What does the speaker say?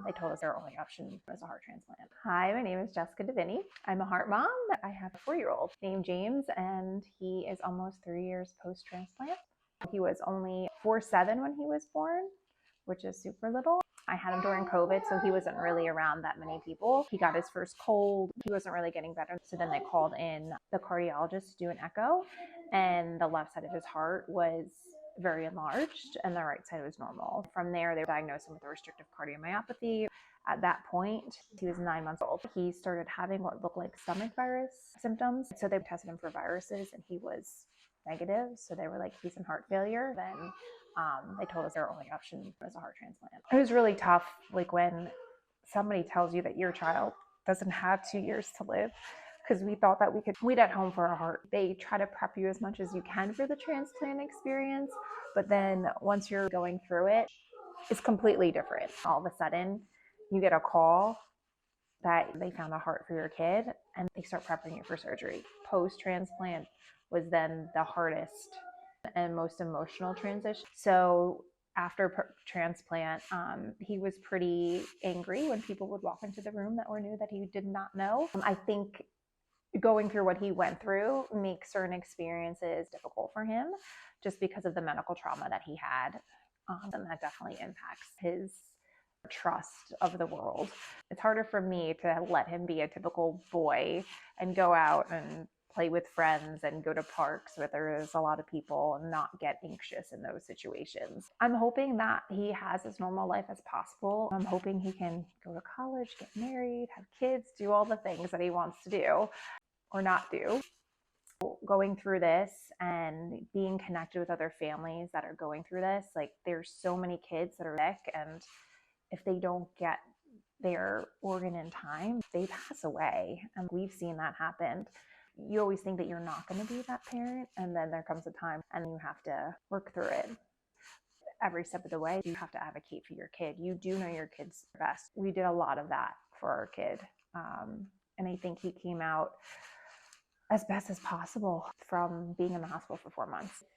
They told us their only option was a heart transplant. Hi, my name is Jessica Davini. I'm a heart mom. I have a 4-year-old named James, and he is almost 3 years post-transplant. He was only 4'7" when he was born, which is super little. I had him during COVID, so he wasn't really around that many people. He got his first cold. He wasn't really getting better. So then they called in the cardiologist to do an echo, and the left side of his heart was very enlarged and the right side was normal. From there, they diagnosed him with a restrictive cardiomyopathy. At that point, he was 9 months old. He started having what looked like stomach virus symptoms. So they tested him for viruses and he was negative. So they were like, he's in heart failure. Then they told us their only option was a heart transplant. It was really tough, like when somebody tells you that your child doesn't have 2 years to live, because we thought that we could wait at home for a heart. They try to prep you as much as you can for the transplant experience, but then once you're going through it, it's completely different. All of a sudden, you get a call that they found a heart for your kid and they start prepping you for surgery. Post-transplant was then the hardest and most emotional transition. So after transplant, he was pretty angry when people would walk into the room that were new that he did not know. I think going through what he went through makes certain experiences difficult for him just because of the medical trauma that he had. And that definitely impacts his trust of the world. It's harder for me to let him be a typical boy and go out and play with friends and go to parks where there's a lot of people and not get anxious in those situations. I'm hoping that he has as normal life as possible. I'm hoping he can go to college, get married, have kids, do all the things that he wants to do or not do. Going through this and being connected with other families that are going through this, like there's so many kids that are sick, and if they don't get their organ in time, they pass away. And we've seen that happen. You always think that you're not going to be that parent, and then there comes a time and you have to work through it. Every step of the way, you have to advocate for your kid. You do know your kid's best. We did a lot of that for our kid. And I think he came out as best as possible from being in the hospital for 4 months.